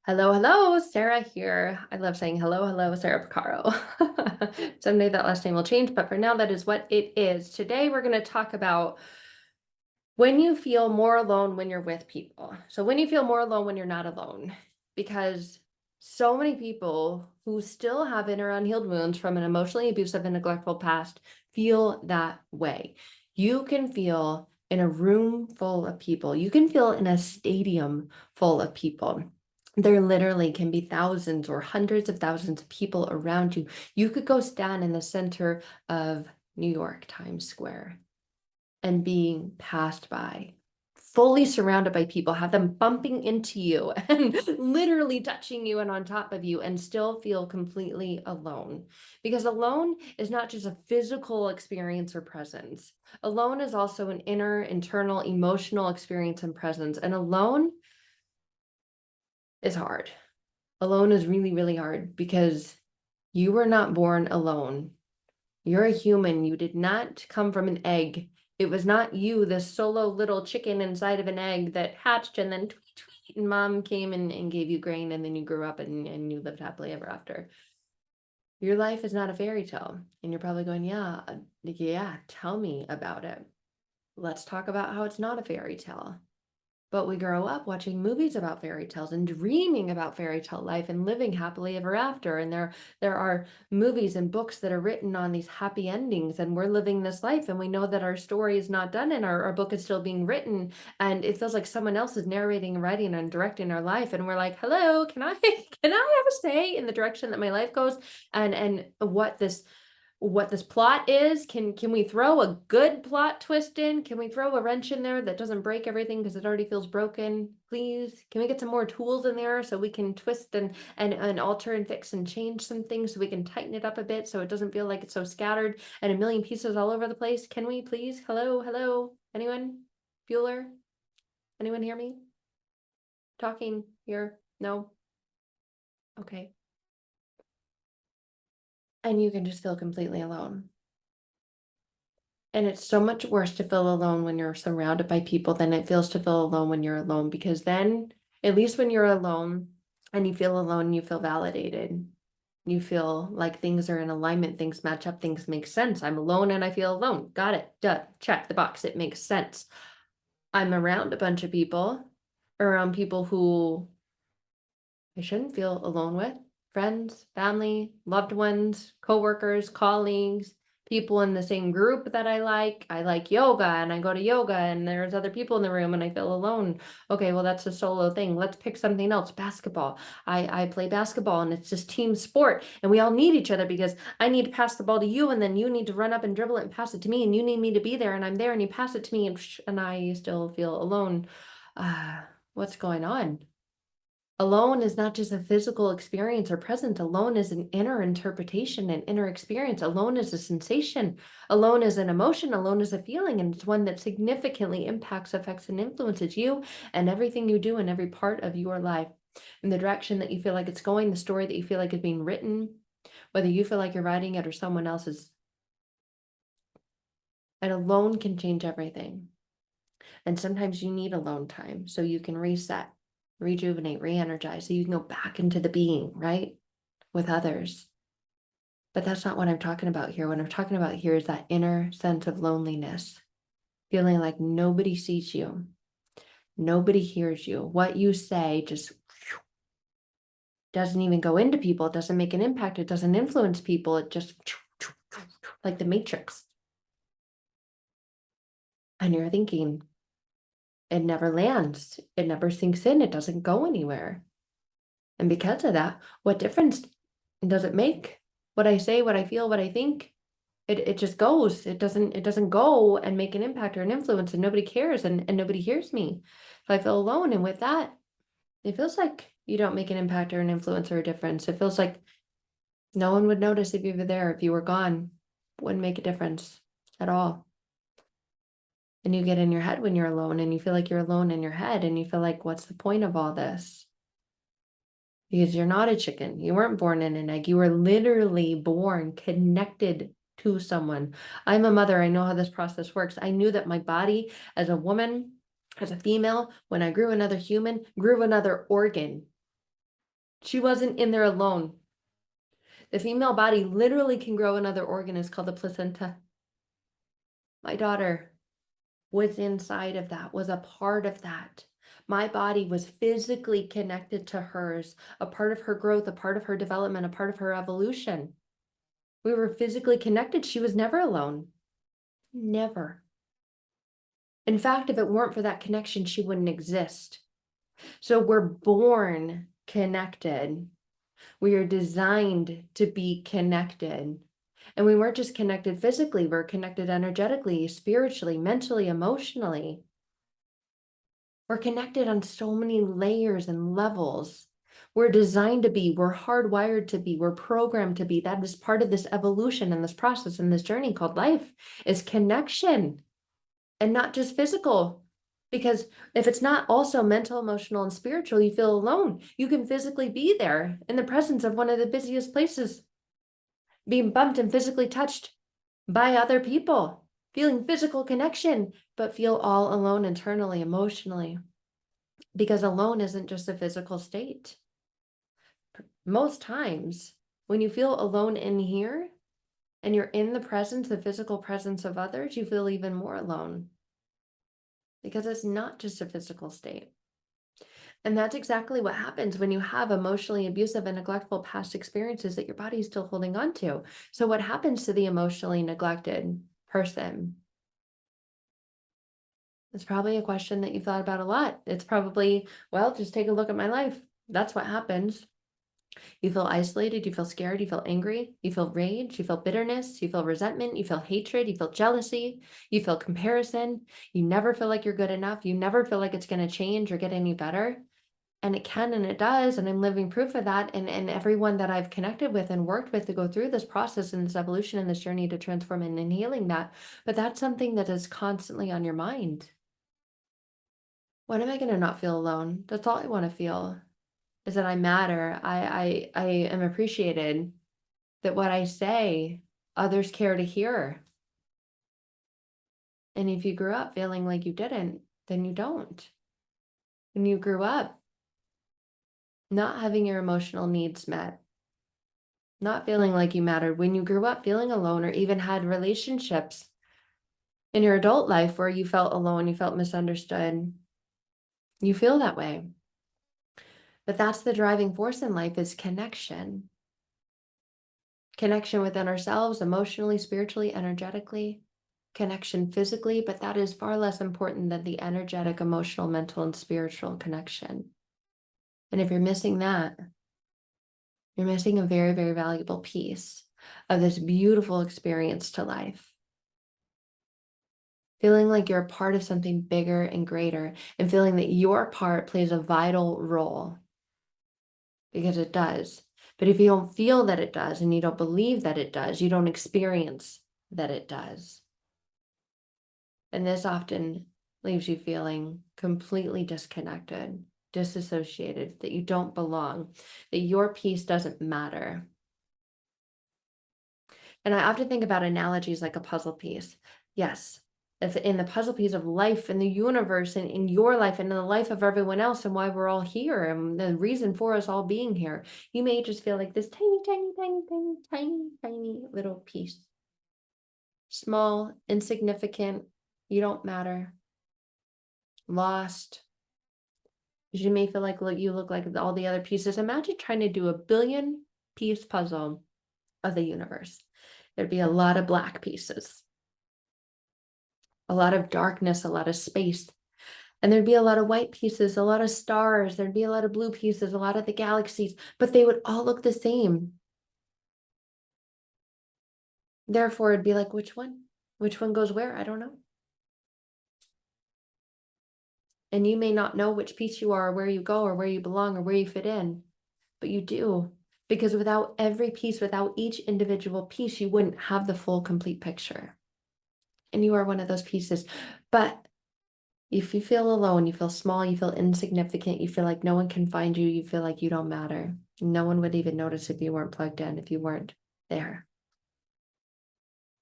Hello, hello, Sarah here. I love saying hello, hello, Sarah Pacaro. Someday that last name will change, but for now, that is what it is. Today, we're going to talk about when you feel more alone when you're with people. So, when you feel more alone when you're not alone, because so many people who still have inner unhealed wounds from an emotionally abusive and neglectful past feel that way. You can feel in a room full of people, you can feel in a stadium full of people. There literally can be thousands or hundreds of thousands of people around you. You could go stand in the center of New York, Times Square, and being passed by, fully surrounded by people, have them bumping into you and literally touching you and on top of you, and still feel completely alone. Because alone is not just a physical experience or presence. Alone is also an inner, internal, emotional experience and presence. And alone is hard. Alone is really, really hard because you were not born alone. You're a human. You did not come from an egg. It was not you, the solo little chicken inside of an egg that hatched and then tweet, tweet, and mom came and gave you grain and then you grew up and you lived happily ever after. Your life is not a fairy tale. And you're probably going, yeah, tell me about it. Let's talk about how it's not a fairy tale. But we grow up watching movies about fairy tales and dreaming about fairy tale life and living happily ever after. And there are movies and books that are written on these happy endings, and we're living this life, and we know that our story is not done and our book is still being written. And it feels like someone else is narrating and writing and directing our life. And we're like, hello, can I can I have a say in the direction that my life goes and what this plot is? Can we throw a good plot twist in? Can we throw a wrench in there that doesn't break everything because it already feels broken? Please, can we get some more tools in there so we can twist and alter and fix and change some things so we can tighten it up a bit so it doesn't feel like it's so scattered and a million pieces all over the place? Can we please? Hello, hello, anyone? Bueller? Anyone hear me talking here? No? Okay. And you can just feel completely alone. And it's so much worse to feel alone when you're surrounded by people than it feels to feel alone when you're alone, because then, at least when you're alone and you feel alone, you feel validated. You feel like things are in alignment, things match up, things make sense. I'm alone and I feel alone. Got it. Duh. Check the box. It makes sense. I'm around a bunch of people, around people who I shouldn't feel alone with: friends, family, loved ones, coworkers, colleagues, people in the same group that I like. I like yoga and I go to yoga and there's other people in the room and I feel alone. Okay, well, that's a solo thing. Let's pick something else. Basketball. I play basketball and it's just team sport and we all need each other because I need to pass the ball to you and then you need to run up and dribble it and pass it to me and you need me to be there and I'm there and you pass it to me and I still feel alone. What's going on? Alone is not just a physical experience or presence. Alone is an inner interpretation and inner experience. Alone is a sensation. Alone is an emotion. Alone is a feeling. And it's one that significantly impacts, affects, and influences you and everything you do in every part of your life. In the direction that you feel like it's going, the story that you feel like is being written, whether you feel like you're writing it or someone else's. And alone can change everything. And sometimes you need alone time so you can reset, rejuvenate, re-energize, so you can go back into the being, right? With others. But that's not what I'm talking about here. What I'm talking about here is that inner sense of loneliness, feeling like nobody sees you, nobody hears you. What you say just doesn't even go into people. It doesn't make an impact. It doesn't influence people. It just like the Matrix. And you're thinking, it never lands. It never sinks in. It doesn't go anywhere. And because of that, what difference does it make? What I say, what I feel, what I think, it just goes. It doesn't go and make an impact or an influence, and nobody cares and nobody hears me. So I feel alone. And with that, it feels like you don't make an impact or an influence or a difference. It feels like no one would notice if you were there, if you were gone. Wouldn't make a difference at all. And you get in your head when you're alone and you feel like you're alone in your head and you feel like, what's the point of all this? Because you're not a chicken. You weren't born in an egg. You were literally born connected to someone. I'm a mother. I know how this process works. I knew that my body as a woman, as a female, when I grew another human, grew another organ. She wasn't in there alone. The female body literally can grow another organ. It's called the placenta. My daughter was inside of that, was a part of that. My body was physically connected to hers, a part of her growth, a part of her development, a part of her evolution. We were physically connected. She was never alone. Never. In fact, if it weren't for that connection, she wouldn't exist. So we're born connected. We are designed to be connected. And we weren't just connected physically, we're connected energetically, spiritually, mentally, emotionally. We're connected on so many layers and levels. We're designed to be, we're hardwired to be, we're programmed to be. That is part of this evolution and this process and this journey called life, is connection, and not just physical. Because if it's not also mental, emotional, and spiritual, you feel alone. You can physically be there in the presence of one of the busiest places, being bumped and physically touched by other people, feeling physical connection, but feel all alone internally, emotionally. Because alone isn't just a physical state. Most times, when you feel alone in here and you're in the presence, the physical presence of others, you feel even more alone. Because it's not just a physical state. And that's exactly what happens when you have emotionally abusive and neglectful past experiences that your body is still holding on to. So what happens to the emotionally neglected person? It's probably a question that you've thought about a lot. It's probably, well, just take a look at my life. That's what happens. You feel isolated, you feel scared, you feel angry, you feel rage, you feel bitterness, you feel resentment, you feel hatred, you feel jealousy, you feel comparison. You never feel like you're good enough. You never feel like it's going to change or get any better. And it can, and it does. And I'm living proof of that. And everyone that I've connected with and worked with to go through this process and this evolution and this journey to transform and healing that. But that's something that is constantly on your mind. When am I going to not feel alone? That's all I want to feel, is that I matter. I am appreciated, that what I say, others care to hear. And if you grew up feeling like you didn't, then you don't. When you grew up not having your emotional needs met, not feeling like you mattered, when you grew up feeling alone, or even had relationships in your adult life where you felt alone, you felt misunderstood, you feel that way. But that's the driving force in life, is connection. Connection within ourselves, emotionally, spiritually, energetically, connection physically, but that is far less important than the energetic, emotional, mental, and spiritual connection. And if you're missing that, you're missing a very, very valuable piece of this beautiful experience to life. Feeling like you're a part of something bigger and greater, and feeling that your part plays a vital role, because it does. But if you don't feel that it does, and you don't believe that it does, you don't experience that it does. And this often leaves you feeling completely disconnected, disassociated, that you don't belong, that your piece doesn't matter. And I often think about analogies like a puzzle piece. Yes, it's in the puzzle piece of life and the universe, and in your life and in the life of everyone else, and why we're all here and the reason for us all being here. You may just feel like this tiny, tiny, tiny, tiny, tiny, tiny little piece. Small, insignificant, you don't matter, lost. You may feel like you look like all the other pieces. Imagine trying to do a 1,000,000,000-piece puzzle of the universe. There'd be a lot of black pieces, a lot of darkness, a lot of space. And there'd be a lot of white pieces, a lot of stars. There'd be a lot of blue pieces, a lot of the galaxies, but they would all look the same. Therefore, it'd be like, which one? Which one goes where? I don't know. And you may not know which piece you are, or where you go, or where you belong, or where you fit in, but you do. Because without every piece, without each individual piece, you wouldn't have the full, complete picture. And you are one of those pieces. But if you feel alone, you feel small, you feel insignificant, you feel like no one can find you, you feel like you don't matter. No one would even notice if you weren't plugged in, if you weren't there.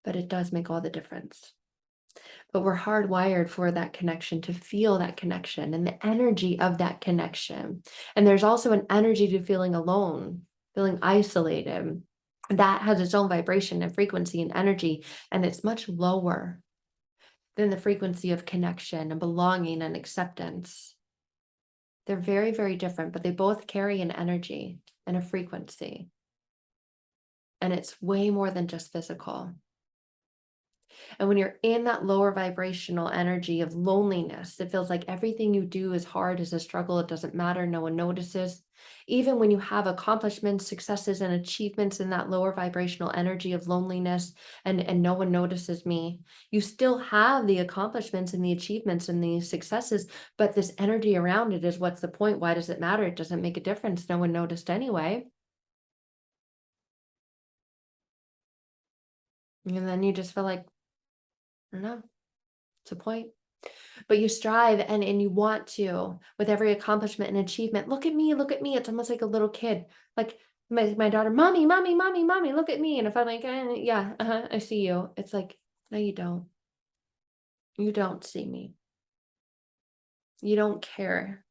But it does make all the difference. but we're hardwired for that connection, to feel that connection and the energy of that connection. And there's also an energy to feeling alone, feeling isolated. That has its own vibration and frequency and energy, and it's much lower than the frequency of connection and belonging and acceptance. They're very, very different, but they both carry an energy and a frequency. And it's way more than just physical. And when you're in that lower vibrational energy of loneliness, it feels like everything you do is hard, is a struggle, it doesn't matter, no one notices. Even when you have accomplishments, successes, and achievements in that lower vibrational energy of loneliness, and no one notices me, you still have the accomplishments and the achievements and the successes, but this energy around it is, what's the point? Why does it matter? It doesn't make a difference. No one noticed anyway. And then you just feel like, I don't know, what's the point? But you strive and you want to, with every accomplishment and achievement. Look at me, look at me. It's almost like a little kid. Like my daughter, mommy, mommy, mommy, mommy, look at me. And if I'm like, yeah, I see you. It's like, no, you don't. You don't see me. You don't care.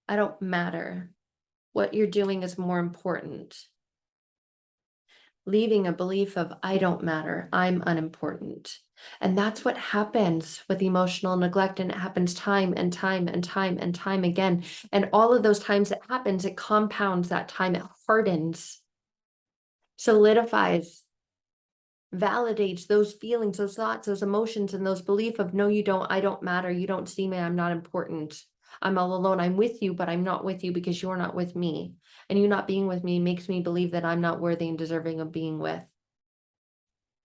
I don't matter. What you're doing is more important. Leaving a belief of I don't matter, I'm unimportant. And that's what happens with emotional neglect. And it happens time and time and time and time again. And all of those times it happens, it compounds that time, it hardens, solidifies, validates those feelings, those thoughts, those emotions, and those belief of no, you don't, I don't matter, you don't see me, I'm not important. I'm all alone. I'm with you, but I'm not with you because you're not with me. And you not being with me makes me believe that I'm not worthy and deserving of being with.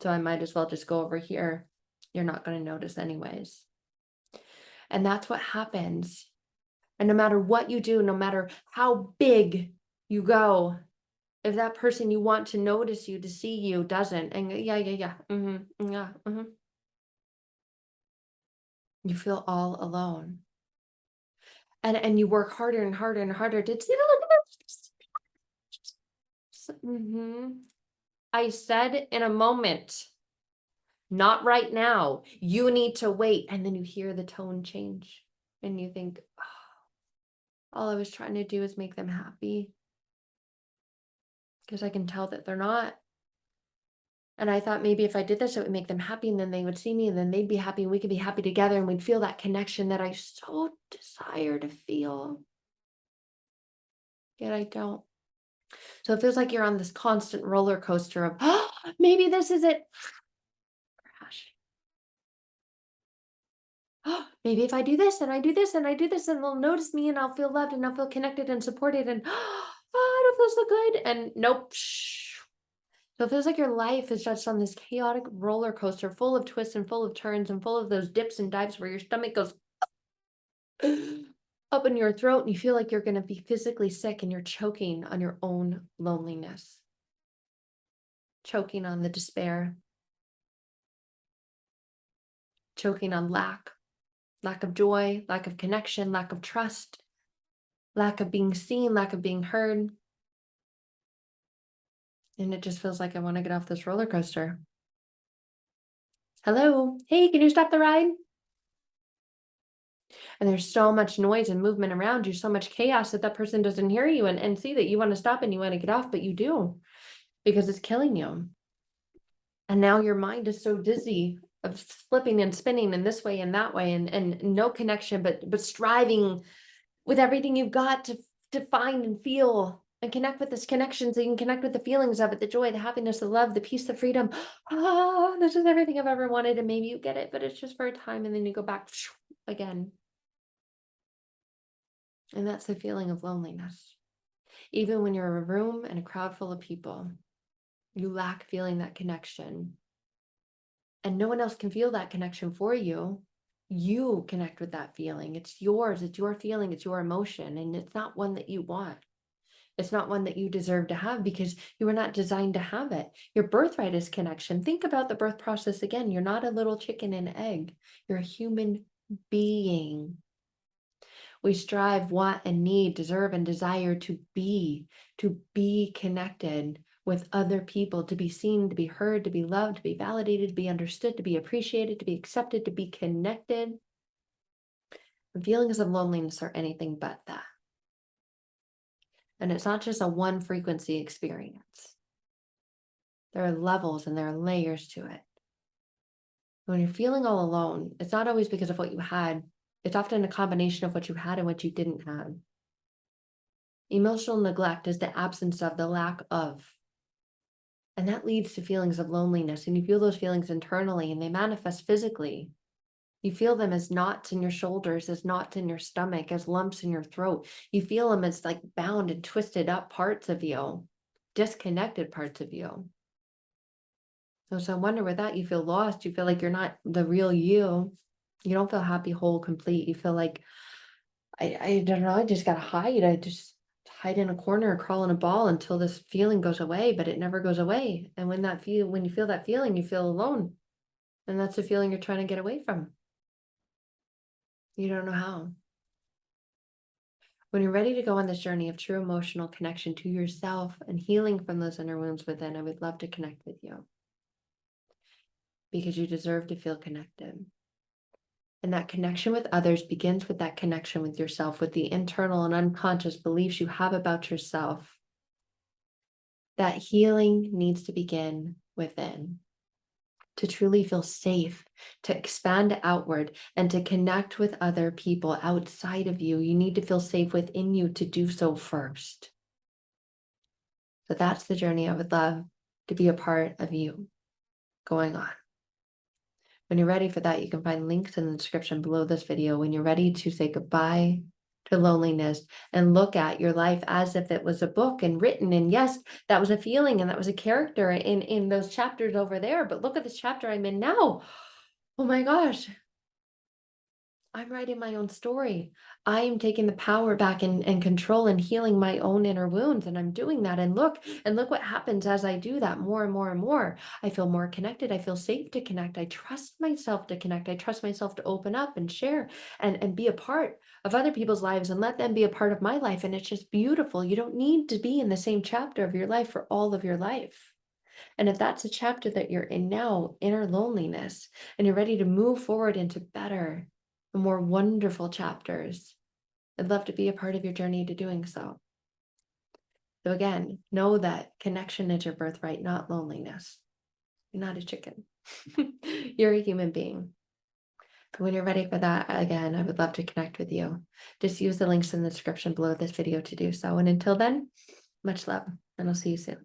So I might as well just go over here. You're not going to notice anyways. And that's what happens. And no matter what you do, no matter how big you go, if that person you want to notice you, to see you, doesn't, and you feel all alone. And you work harder and harder and harder to see, look at this. I said in a moment. Not right now. You need to wait. And then you hear the tone change and you think, oh, all I was trying to do is make them happy because I can tell that they're not. And I thought maybe if I did this, it would make them happy and then they would see me and then they'd be happy and we could be happy together and we'd feel that connection that I so desire to feel. Yet I don't. So it feels like you're on this constant roller coaster of, oh, maybe this is it. Crash. Oh, maybe if I do this and I do this and I do this and they'll notice me and I'll feel loved and I'll feel connected and supported and oh, I don't feel so good. And nope. So it feels like your life is just on this chaotic roller coaster full of twists and full of turns and full of those dips and dives where your stomach goes up in your throat and you feel like you're going to be physically sick and you're choking on your own loneliness, choking on the despair, choking on lack of joy, lack of connection, lack of trust, lack of being seen, lack of being heard. And it just feels like I want to get off this roller coaster. Hello? Hey, can you stop the ride? And there's so much noise and movement around you, so much chaos that person doesn't hear you and see that you want to stop and you want to get off, but you do because it's killing you. And now your mind is so dizzy of flipping and spinning in this way and that way and no connection, but striving with everything you've got to find and feel and connect with this connection so you can connect with the feelings of it, the joy, the happiness, the love, the peace, the freedom. Oh, this is everything I've ever wanted. And maybe you get it, but it's just for a time. And then you go back again. And that's the feeling of loneliness. Even when you're in a room and a crowd full of people, you lack feeling that connection. And no one else can feel that connection for you. You connect with that feeling. It's yours. It's your feeling. It's your emotion. And it's not one that you want. It's not one that you deserve to have because you were not designed to have it. Your birthright is connection. Think about the birth process again. You're not a little chicken and egg. You're a human being. We strive, want, and need, deserve, and desire to be connected with other people, to be seen, to be heard, to be loved, to be validated, to be understood, to be appreciated, to be accepted, to be connected. And feelings of loneliness are anything but that. And it's not just a one frequency experience. There are levels and there are layers to it. When you're feeling all alone, it's not always because of what you had. It's often a combination of what you had and what you didn't have. Emotional neglect is the absence of, the lack of. And that leads to feelings of loneliness. And you feel those feelings internally and they manifest physically. You feel them as knots in your shoulders, as knots in your stomach, as lumps in your throat. You feel them as like bound and twisted up parts of you, disconnected parts of you. So I wonder with that, you feel lost. You feel like you're not the real you. You don't feel happy, whole, complete. You feel like, I don't know, I just got to hide. I just hide in a corner or crawl in a ball until this feeling goes away, but it never goes away. And when you feel that feeling, you feel alone. And that's the feeling you're trying to get away from. You don't know how. When you're ready to go on this journey of true emotional connection to yourself and healing from those inner wounds within, I would love to connect with you. Because you deserve to feel connected. And that connection with others begins with that connection with yourself, with the internal and unconscious beliefs you have about yourself. That healing needs to begin within. To truly feel safe, to expand outward, and to connect with other people outside of you, you need to feel safe within you to do so first. So that's the journey I would love to be a part of you going on. When you're ready for that, you can find links in the description below this video. When you're ready to say goodbye to loneliness and look at your life as if it was a book and written, and yes, that was a feeling and that was a character in those chapters over there, but look at this chapter I'm in now. Oh my gosh, I'm writing my own story. I'm taking the power back and control and healing my own inner wounds. And I'm doing that. And look what happens as I do that more and more and more. I feel more connected. I feel safe to connect. I trust myself to connect. I trust myself to open up and share and be a part of other people's lives and let them be a part of my life. And it's just beautiful. You don't need to be in the same chapter of your life for all of your life. And if that's a chapter that you're in now, inner loneliness, and you're ready to move forward into better, more wonderful chapters, I'd love to be a part of your journey to doing so. So again, know that connection is your birthright, not loneliness. You're not a chicken. You're a human being. When you're ready for that, again, I would love to connect with you. Just use the links in the description below this video to do so. And until then, much love, and I'll see you soon.